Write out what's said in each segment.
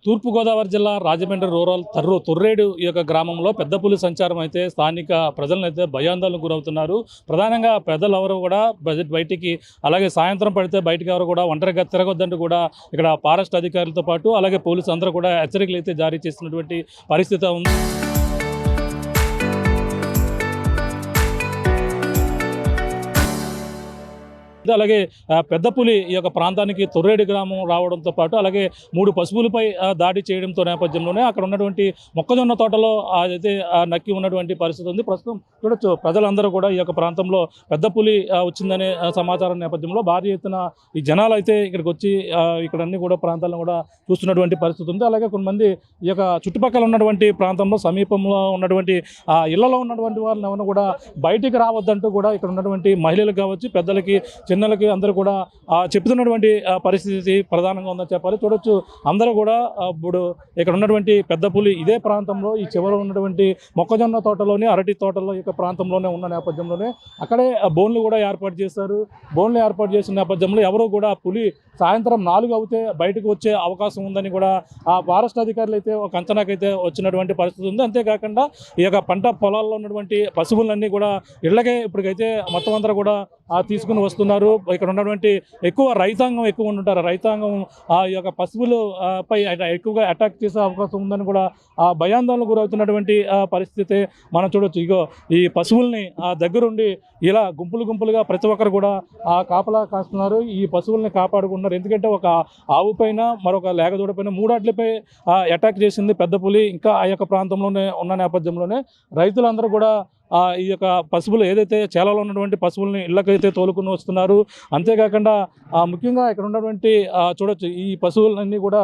తూర్పుగోదావరి జిల్లా రాజమండ్రి రూరల్ తొర్రేడు ఈ యొక్క గ్రామంలో పెద్ద పులి సంచారం అయితే స్థానిక ప్రజలను అయితే భయాందోళనకు గురవుతున్నారు. ప్రధానంగా పెద్దలు ఎవరు కూడా బయటికి, అలాగే సాయంత్రం పడితే బయటికి ఎవరు కూడా ఒంటరిగా తిరగొద్దంటూ కూడా ఇక్కడ ఫారెస్ట్ అధికారులతో పాటు అలాగే పోలీసు అందరూ కూడా హెచ్చరికలు అయితే జారీ చేస్తున్నటువంటి పరిస్థితి ఉంది. అలాగే పెద్ద పులి ఈ యొక్క ప్రాంతానికి తొర్రేడు గ్రామం రావడంతో పాటు అలాగే 3 పశువులపై దాడి చేయడంతో నేపథ్యంలోనే అక్కడ ఉన్నటువంటి మొక్కజొన్న తోటలో అయితే నక్కి ఉన్నటువంటి పరిస్థితి ఉంది. ప్రస్తుతం చూడొచ్చు ప్రజలందరూ కూడా ఈ యొక్క ప్రాంతంలో పెద్ద పులి వచ్చిందనే సమాచారం నేపథ్యంలో భారీ ఎత్తున ఈ జనాలు అయితే ఇక్కడికి వచ్చి ఇక్కడ అన్ని కూడా ప్రాంతాలను కూడా చూస్తున్నటువంటి పరిస్థితి ఉంది. అలాగే కొంతమంది ఈ యొక్క చుట్టుపక్కల ఉన్నటువంటి ప్రాంతంలో సమీపంలో ఉన్నటువంటి ఇళ్లలో ఉన్నటువంటి వాళ్ళని ఎవరు కూడా బయటికి రావద్దంటూ కూడా ఇక్కడ ఉన్నటువంటి మహిళలకు కావచ్చు, పెద్దలకి, చిన్నలకి అందరూ కూడా చెప్తున్నటువంటి పరిస్థితి ప్రధానంగా ఉందని చెప్పాలి. చూడొచ్చు అందరూ కూడా ఇప్పుడు ఇక్కడ ఉన్నటువంటి పెద్ద పులి ఇదే ప్రాంతంలో ఈ చివర ఉన్నటువంటి మొక్కజొన్న తోటలోని అరటి తోటలో ఈ ప్రాంతంలోనే ఉన్న నేపథ్యంలోనే అక్కడే బోన్లు కూడా ఏర్పాటు చేశారు. బోన్లు ఏర్పాటు చేసిన నేపథ్యంలో ఎవరు కూడా పులి సాయంత్రం 4 అవుతే బయటకు వచ్చే అవకాశం ఉందని కూడా ఆ ఫారెస్ట్ అధికారులు అయితే ఒక అంచనాకైతే వచ్చినటువంటి పరిస్థితి ఉంది. అంతేకాకుండా ఈ యొక్క పంట పొలాల్లో ఉన్నటువంటి పశువులన్నీ కూడా ఇళ్లకే ఇప్పటికైతే మొత్తం అందరూ కూడా తీసుకుని వస్తున్నారు. ఇక్కడ ఉన్నటువంటి రైతాంగం ఎక్కువ ఉంటారు. రైతాంగం ఆ యొక్క పశువులు పై ఎక్కువగా అటాక్ చేసే అవకాశం ఉందని కూడా భయాందోళనకు గురవుతున్నటువంటి పరిస్థితి మనం చూడొచ్చు. ఇగో ఈ పశువుల్ని దగ్గరుండి ఇలా గుంపులుగా ప్రతి ఒక్కరు కూడా కాపలా కాస్తున్నారు. ఈ పశువుల్ని కాపాడుకుంటున్నారు. ఎందుకంటే ఒక ఆవు పైన మరొక లేగదూడ పైన 3 వాటిపై అటాక్ చేసింది పెద్ద పులి. ఇంకా ఆ యొక్క ప్రాంతంలోనే ఉన్న నేపథ్యంలోనే రైతులందరూ కూడా ఈ యొక్క పశువులు ఏదైతే చేలలో ఉన్నటువంటి పశువుల్ని ఇళ్ళకైతే తోలుకుని వస్తున్నారు. అంతేకాకుండా ముఖ్యంగా ఇక్కడ ఉన్నటువంటి చూడొచ్చు ఈ పశువులన్నీ కూడా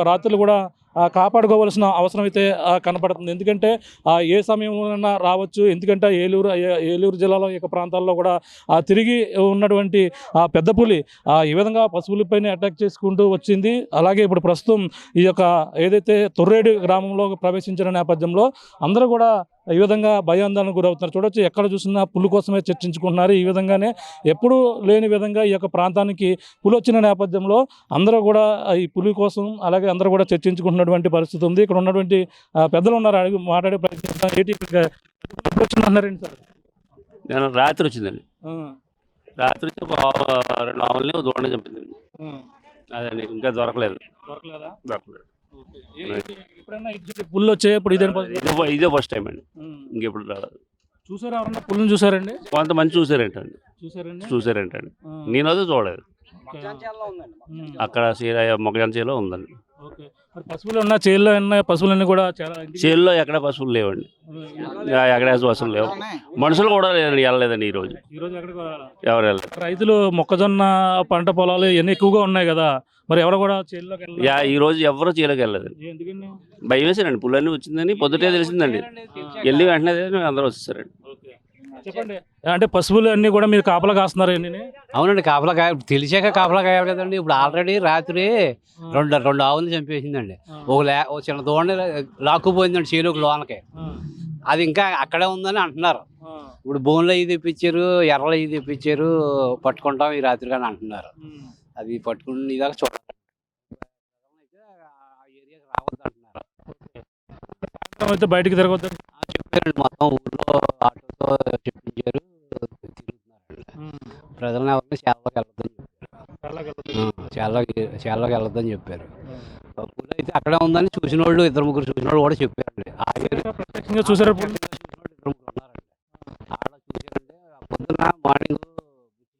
రాత్రులు కూడా కాపాడుకోవాల్సిన అవసరం అయితే కనపడుతుంది. ఎందుకంటే ఏ సమయంలో రావచ్చు. ఎందుకంటే ఏలూరు జిల్లాలో ఈ ప్రాంతాల్లో కూడా తిరిగి ఉన్నటువంటి పెద్ద పులి ఈ విధంగా పశువులపైన అటాక్ చేసుకుంటూ వచ్చింది. అలాగే ఇప్పుడు ప్రస్తుతం ఈ యొక్క ఏదైతే తొర్రేడు గ్రామంలో ప్రవేశించిన నేపథ్యంలో అందరూ కూడా ఈ విధంగా భయాందోళనకు గురవుతున్నారు. చూడొచ్చు ఎక్కడ చూసినా పులి కోసమే చర్చించుకుంటున్నారు. ఈ విధంగానే ఎప్పుడూ లేని విధంగా ఈ యొక్క ప్రాంతానికి పులి వచ్చిన నేపథ్యంలో అందరూ కూడా ఈ పులి కోసం అలాగే అందరూ కూడా చర్చించుకుంటున్నటువంటి పరిస్థితి ఉంది. ఇక్కడ ఉన్నటువంటి పెద్దలు ఉన్నారు, మాట్లాడే ప్రయత్నిస్తాం. ఏంటి ఇప్పుడు వచ్చిందన్నారండి సార్? నేను రాత్రి వచ్చిందండి. రాత్రి వచ్చి 2 ఆవులని దూడని చంపిందండి. అదండి ఇంకా దొరకలేదు. పుల్లు వచ్చాయి ఇప్పుడు ఇదే ఫస్ట్ టైం అండి. ఇంకెప్పుడు రాలేదు. చూసారా? ఎవరన్నా పుల్లుని చూసారండి? కొంతమంది చూసారంటండి. నేను అదే చూడలేదు. అక్కడ మొక్కజొన్న చేలో ఉందండి. పశువులు ఉన్న చేల్లో పశువులన్నీ కూడా చేల్లో ఎక్కడ పశువులు లేవండి. ఎక్కడ పశువులు లేవు. మనుషులు కూడా లేదండి, వెళ్ళలేదండి ఈరోజు. ఎవరు వెళ్ళలేదు. రైతులు మొక్కజొన్న పంట పొలాలు ఇవన్నీ ఎక్కువగా ఉన్నాయి కదా, మరి ఎవరు కూడా చేల్లోకి ఈ రోజు ఎవరు చేలోకి వెళ్ళలేదండి. భయం వేసారండి. పుల్లన్నీ వచ్చిందని పొద్దుటే తెలిసిందండి. వెళ్ళి వెంటనే అందరూ వచ్చేసారండి. చెప్పండి, అంటే పశువులు అన్నీ కూడా మీరు కాపలా కాస్తున్నారు? అవునండి, కాపలా తెలిసాక కాపలా కాయాలి కదండి. ఇప్పుడు ఆల్రెడీ రాత్రి రెండు ఆవులు చంపేసిందండి. ఒక చిన్న దూడని లాక్కుపోయిందండి చేలోకి లోనకి. అది ఇంకా అక్కడే ఉందని అంటున్నారు. ఇప్పుడు బోన్లు అవి తెప్పించారు, ఎర్రలు అవి తెప్పించారు, పట్టుకుంటాం ఈ రాత్రి కానీ అంటున్నారు. అది పట్టుకుని ఇదాకా చూడాలి. రావద్దు అంటున్నారు. బయటికి తిరగొద్దు చెప్పారండి. మొత్తం ఊళ్ళో ఆటోతో చెప్పించారు, తిరుగుతున్నారండి. ప్రజలను ఎవరిని చేలోకి వెళ్ళొద్దని చెప్పారు. పులి అయితే అక్కడే ఉందని చూసిన వాళ్ళు 2-3 చూసిన వాళ్ళు కూడా చెప్పారండి. చూసారు? 2-3 ఉన్నారండి. ఆడ చూసారంటే పొద్దున్న మార్నింగ్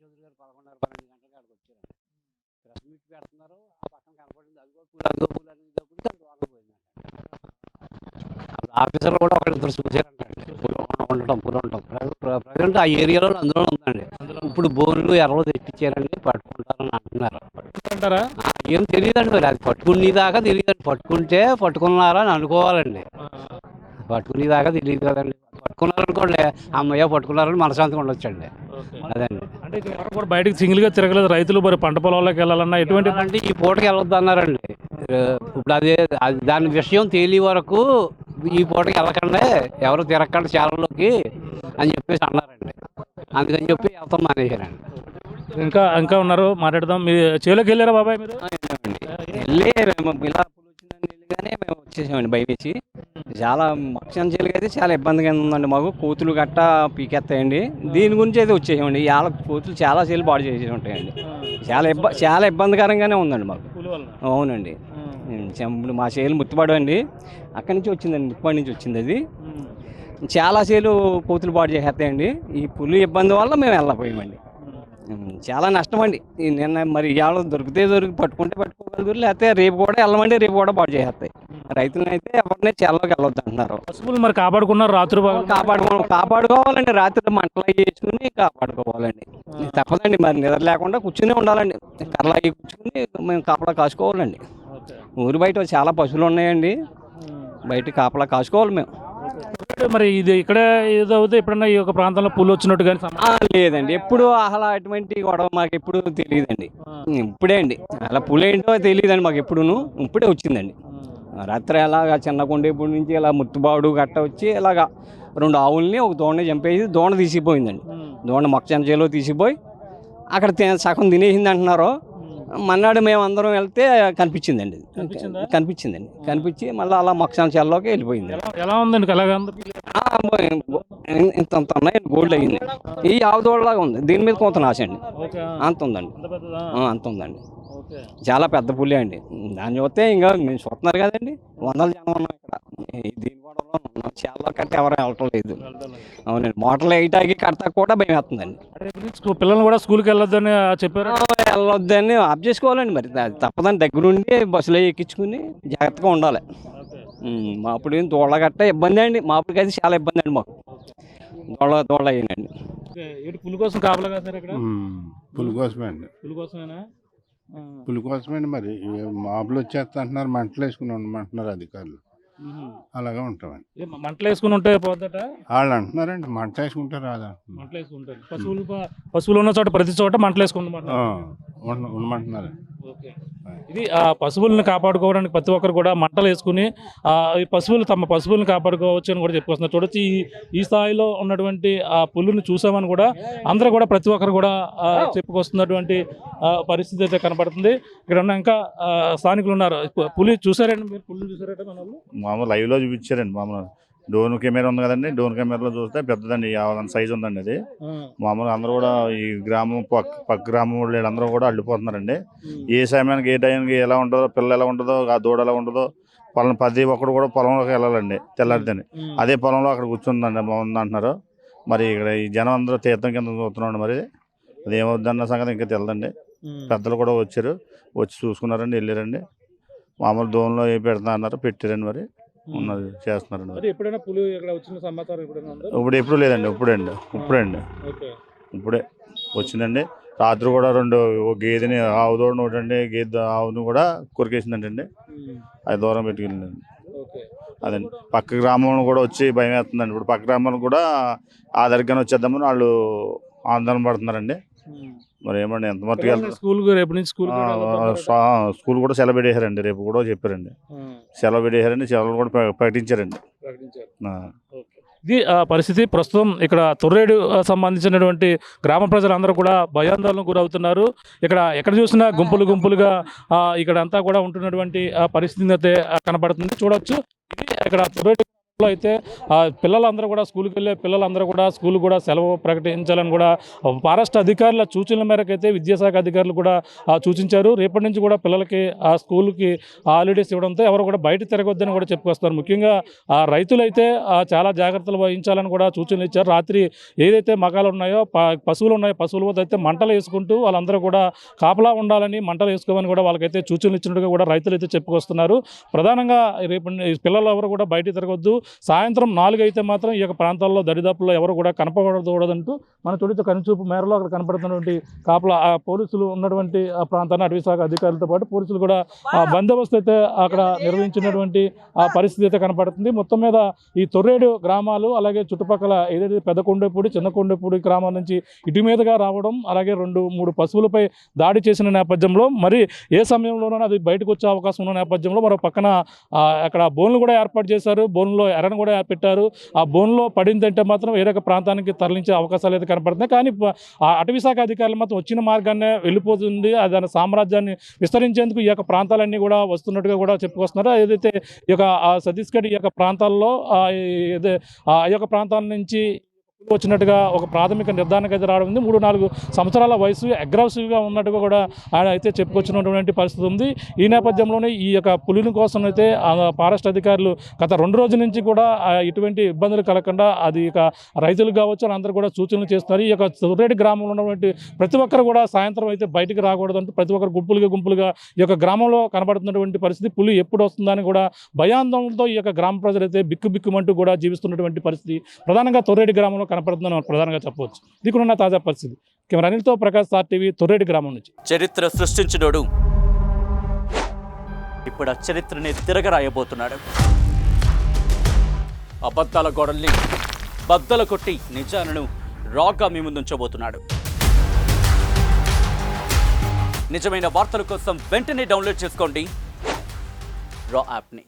11:30-12 గంటలకి అక్కడికి వచ్చారండి. ప్రెస్ మీట్ పెడుతున్నారు. ఆ పక్కన కనపడింది అదిగో పులి అనేటప్పుడు ఆఫీసర్లు కూడా 1-2 చూసారంటండి. పులి ఉండటం ప్రజెంట్ ఆ ఏరియాలో అందులో ఉందండి. ఇప్పుడు బోన్లు ఎర్రలు తెప్పించారండి, పట్టుకుంటారని అంటున్నారు. ఏం తెలియదండి మరి. అది పట్టుకునేదాకా తెలియదండి. పట్టుకుంటే పట్టుకున్నారా అని అనుకోవాలండి. పట్టుకునేదాకా తెలియదు కదండి. పట్టుకున్నారనుకోండి, అమ్మయ్య పట్టుకున్నారని మనశాంతిగా ఉండొచ్చండి. అదండి. అంటే ఎవరు కూడా బయటకు సింగిల్గా తిరగలేదు రైతులు. మరి పంట పొలాల్లోకి వెళ్ళాలన్నా ఎటువంటి అంటే ఈ పూటకి వెళ్ళొద్దు అన్నారండి. ఇప్పుడు దాని విషయం తేలి వరకు ఈ పూటకి వెళ్ళకండి, ఎవరు తిరగకండి చేలలోకి అని చెప్పేసి అన్నారండి. అందుకని చెప్పి వెళ్తాం మానేశారండి. ఇంకా ఇంకా ఉన్నారు, మాట్లాడదాం. మీరు చేలోకి వెళ్ళారా బాబాయ్ మీరు? వెళ్ళి ఇలా పులి వచ్చిందని వెళ్ళిగానే మేము వచ్చేసామండి భయమేసి. చాలా మక్షాన్ చేలుగా అయితే చాలా ఇబ్బందిగా ఉందండి మాకు. కోతులు గట్ట పీకెత్తాయండి. దీని గురించి అయితే వచ్చేసామండి. ఇవాళ కోతులు చాలా సేలు పాడు చేసి ఉంటాయండి. చాలా ఇబ్బందికరంగానే ఉందండి మాకు. అవునండి. ఇప్పుడు మా చేలు ముత్తుపాడు అండి, అక్కడి నుంచి వచ్చిందండి, ముత్తుపాడు నుంచి వచ్చింది అది. చాలా సేలు కోతులు పాడు చేసేస్తాయండి. ఈ పులి ఇబ్బంది వల్ల మేము వెళ్ళకపోయామండి. చాలా నష్టం అండి. నిన్న మరి ఇవాళ పట్టుకుంటే పట్టుకోగలుగుతారు, లేకపోతే రేపు కూడా వెళ్ళమండి, రేపు కూడా పాడు చేసేస్తాయి. రైతులను అయితే ఎవరిని చేలోకి వెళ్ళొద్దు అంటున్నారు. పశువులు మరి కాపాడుకున్నారు రాత్రి కాపాడుకోవాలండి. రాత్రి మంటలు అవి వేసుకుని కాపాడుకోవాలండి. తప్పదండి, మరి నిద్ర లేకుండా కూర్చునే ఉండాలండి. కర్రలు అవి కూర్చుని మేము కాపలా కాసుకోవాలండి. ఊరి బయట చాలా పశువులు ఉన్నాయండి, బయట కాపలా కాసుకోవాలి మేము. మరి ఇది ఇక్కడ ఏదో అవుతే ఎప్పుడన్నా ఈ యొక్క ప్రాంతంలో పులి వచ్చినట్టు కానీ లేదండి, ఎప్పుడు అసలు అటువంటి గొడవ మాకు ఎప్పుడు తెలియదండి. ఇప్పుడే అండి అలా పులి ఏంటో తెలియదండి మాకు ఎప్పుడును, ఇప్పుడే వచ్చిందండి. రాత్రి అలాగా చిన్న కొండేపూడి నుంచి ఇలా ముత్తుబావుడు గట్ట వచ్చి ఇలాగా 2 ఆవుల్ని ఒక దోణని చంపేసి దోణ తీసిపోయిందండి. దోణ మొక్కజొన్న చేలో తీసిపోయి అక్కడ సగం తినేసింది అంటున్నారు. మన్నాడు మేము అందరం వెళ్తే కనిపించిందండి. కనిపించి మళ్ళీ అలా మొక్కజొన్న చేలోకి వెళ్ళిపోయింది. ఎలా ఉందండి? ఇంత ఉన్నాయి, గోల్డ్ అయ్యింది. ఈ ఆవు దోడలాగా ఉంది, దీని మీద కొంత నాశ అండి. అంత ఉందండి. చాలా పెద్ద పులి అండి. దాన్ని చూస్తే ఇంకా మేము చూస్తున్నారు కదండి, 100 జనం ఉన్నాం ఇక్కడ. దీని కూడా చాలా కట్టి ఎవరు వెళ్ళటం లేదు. అవునండి, మోటార్లు వేయటానికి కడతా కూడా భయం వేస్తుందండి. పిల్లలు కూడా స్కూల్కి వెళ్ళొద్దని చెప్పారు. వెళ్ళొద్దని ఆఫ్ చేసుకోవాలండి, మరి తప్పదని దగ్గరుండి బస్సులో ఎక్కించుకుని జాగ్రత్తగా ఉండాలి. మా అప్పుడు దోళ్ళ గట్ట ఇబ్బంది అండి, మా అప్పటికి అయితే చాలా ఇబ్బంది అండి మాకు. దోళ్ళ అయ్యిందండి. పులి కోసం కాపలా కాసారు ఇక్కడ? పులి కోసమే అండి. పులి కోసమే మరి మాపులు వచ్చేస్తా అంటున్నారు, మంటలు వేసుకుని ఉండమంటున్నారు అధికారులు. అలాగే ఉంటామండి. మంటలు వేసుకుని ఉంటే పోద్దట వాళ్ళు అంటున్నారండి, మంట వేసుకుంటే రాదా. మంటలు వేసుకుంటారు. పశువులు ఉన్న చోట ప్రతి చోట మంటలు ఉండమంటున్నారు. ఇది పశువులను కాపాడుకోవడానికి ప్రతి ఒక్కరు కూడా మంటలు వేసుకుని ఈ తమ పశువులను కాపాడుకోవచ్చు అని కూడా చెప్పుకొస్తున్నారు. చూడొచ్చు ఈ స్థాయిలో ఉన్నటువంటి ఆ పులుని చూసామని కూడా అందరూ కూడా ప్రతి ఒక్కరు కూడా చెప్పుకొస్తున్నటువంటి పరిస్థితి అయితే కనపడుతుంది. ఇక్కడ ఉన్న ఇంకా స్థానికులు ఉన్నారు. పులి చూసారండి మీరు? పులి చూసారట మన వాళ్ళు? మామూలు లైవ్లో చూపించారండి. మామూలు డ్రోన్ కెమెరా ఉంది కదండి, డ్రోన్ కెమెరాలో చూస్తే పెద్దదండి, 50 సైజు ఉందండి అది. మామూలుగా అందరూ కూడా ఈ గ్రామం పక్క గ్రామం వీళ్ళందరూ కూడా అల్లిపోతున్నారండి. ఏ సమయానికి ఏ టైంకి ఎలా ఉంటుందో, పిల్ల ఎలా ఉంటుందో, ఆ దూడ ఎలా ఉంటుందో, ప్రతి ఒక్కరు కూడా పొలంలోకి వెళ్ళాలండి తెల్లారిదని. అదే పొలంలో అక్కడ కూర్చుందండి, బాగుంది అంటున్నారు. మరి ఇక్కడ ఈ జనం అందరూ తీర్థం కింద చూస్తున్నాడు. మరి అది ఏమవుద్దన్న సంగతి ఇంకా తెలదండి. పెద్దలు కూడా వచ్చి చూసుకున్నారండి, వెళ్ళారండి. మామూలు దోన్లో ఏ పెడతా అన్నారు, పెట్టారండి. మరి ఉన్నది చేస్తున్నారండి. ఇప్పుడు ఎప్పుడు లేదండి, ఇప్పుడే వచ్చిందండి. రాత్రి కూడా 2 గేదెని ఆవు దూడని ఒకటండి, గేదె ఆవుని కూడా కొరికేసిందండి. అది దూరం పెట్టుకెళ్ళిందండి. అదండి పక్క గ్రామం కూడా వచ్చి భయం వేస్తుందండి. ఇప్పుడు పక్క గ్రామానికి కూడా ఆ దగ్గర వచ్చేద్దామని వాళ్ళు ఆందోళన పడుతున్నారండి. మరి ఏమండి ఎంత మట్టుకు స్కూల్ కూడా సెలవు పెట్టేశారండి. రేపు కూడా చెప్పారండి, సెలవు పెట్టేశారండి. సెలవులు కూడా ప్రకటించారండి. ఇది పరిస్థితి ప్రస్తుతం ఇక్కడ తొర్రేడు సంబంధించినటువంటి గ్రామ ప్రజలందరూ కూడా భయాందోళనకు గురవుతున్నారు. ఎక్కడ చూసినా గుంపులుగా ఇక్కడ అంతా కూడా ఉంటున్నటువంటి పరిస్థితి అయితే కనబడుతుంది. చూడొచ్చు ఇది ఇక్కడ తొర్రేడు అయితే పిల్లలందరూ కూడా స్కూల్కి వెళ్ళే పిల్లలందరూ కూడా స్కూల్ కూడా సెలవు ప్రకటించాలని కూడా ఫారెస్ట్ అధికారుల సూచనల మేరకు అయితే విద్యాశాఖ అధికారులు కూడా సూచించారు. రేపటి నుంచి కూడా పిల్లలకి ఆ స్కూల్కి హాలిడేస్ ఇవ్వడంతో ఎవరు కూడా బయట తిరగొద్దని కూడా చెప్పుకొస్తారు. ముఖ్యంగా రైతులైతే చాలా జాగ్రత్తలు వహించాలని కూడా సూచనలు ఇచ్చారు. రాత్రి ఏదైతే మగాలు ఉన్నాయో పశువులు ఉన్నాయో పశువుల వద్ద అయితే మంటలు వేసుకుంటూ వాళ్ళందరూ కూడా కాపలా ఉండాలని, మంటలు వేసుకోమని కూడా వాళ్ళకైతే సూచనలు ఇచ్చినట్టుగా కూడా రైతులు అయితే చెప్పుకొస్తున్నారు. ప్రధానంగా రేపు పిల్లలు ఎవరు కూడా బయట తిరగొద్దు, సాయంత్రం 4 అయితే మాత్రం ఈ యొక్క ప్రాంతాల్లో దరిదాపుల్లో ఎవరు కూడా కనపడకూడదంటూ మన తొలిత కనుచూపు మేరలో అక్కడ కనపడుతున్నటువంటి కాపలా పోలీసులు ఉన్నటువంటి ఆ ప్రాంతాన్ని అటవీ శాఖ అధికారులతో పాటు పోలీసులు కూడా బందోబస్తు అయితే అక్కడ నిర్వహించినటువంటి ఆ పరిస్థితి అయితే కనపడుతుంది. మొత్తం మీద ఈ తొర్రేడు గ్రామాలు అలాగే చుట్టుపక్కల ఏదైతే పెద్ద కొండపూడి చిన్న కొండపూడి గ్రామాల నుంచి ఇటు మీదుగా రావడం, అలాగే 2-3 పశువులపై దాడి చేసిన నేపథ్యంలో మరి ఏ సమయంలోనైనా అది బయటకు వచ్చే అవకాశం ఉన్న నేపథ్యంలో మరో పక్కన అక్కడ బోన్లు కూడా ఏర్పాటు చేశారు. బోన్లో ఎరను కూడా పెట్టారు. ఆ బోన్లో పడిందంటే మాత్రం వేరే ఒక ప్రాంతానికి తరలించే అవకాశాలు అయితే కనపడుతున్నాయి. కానీ ఆ అటవీ శాఖ అధికారులు మాత్రం వచ్చిన మార్గాన్నే వెళ్ళిపోతుంది. దాని సామ్రాజ్యాన్ని విస్తరించేందుకు ఈ యొక్క ప్రాంతాలన్నీ కూడా వస్తున్నట్టుగా కూడా చెప్పుకొస్తున్నారు. ఏదైతే ఈ యొక్క ఛత్తీస్గఢ్ ఈ యొక్క ప్రాంతాల్లో ఆ యొక్క ప్రాంతాల నుంచి వచ్చినట్టుగా ఒక ప్రాథమిక నిర్ధారణకు అయితే రావడం ఉంది. 3-4 సంవత్సరాల వయసు, అగ్రెసివ్గా ఉన్నట్టుగా కూడా ఆయన అయితే చెప్పుకొచ్చినటువంటి పరిస్థితి ఉంది. ఈ నేపథ్యంలోనే ఈ యొక్క పులిని కోసం అయితే ఫారెస్ట్ అధికారులు గత 2 రోజుల నుంచి కూడా ఇటువంటి ఇబ్బందులు కలగకుండా అది ఇక రైతులు కావచ్చు అందరూ కూడా సూచనలు చేస్తున్నారు. ఈ యొక్క తొర్రేటి గ్రామంలో ఉన్నటువంటి ప్రతి ఒక్కరు కూడా సాయంత్రం అయితే బయటికి రాకూడదంటూ ప్రతి ఒక్కరు గుంపులుగా ఈ యొక్క గ్రామంలో కనబడుతున్నటువంటి పరిస్థితి. పులి ఎప్పుడు వస్తుందని కూడా భయాందోళనతో ఈ యొక్క గ్రామ ప్రజలు అయితే బిక్కుమంటూ కూడా జీవిస్తున్నటువంటి పరిస్థితి ప్రధానంగా తొర్రేటి గ్రామంలో కనపడుతుందని మనం ప్రధానంగా చెప్పవచ్చు. ఇది కూడా తాజా పరిస్థితి. కెమెరా అనిల్తో ప్రకాష్, స్టార్ టీవీ, తొర్రేటి గ్రామం నుంచి. చరిత్ర సృష్టించినోడు ఇప్పుడు ఆ చరిత్రని తిరగరాయబోతున్నాడు. అబద్ధాల గోడల్ని బద్దలు కొట్టి నిజాలను రాగా మీ ముందుంచబోతున్నాడు. నిజమైన వార్తల కోసం వెంటనే డౌన్లోడ్ చేసుకోండి రా యాప్ని.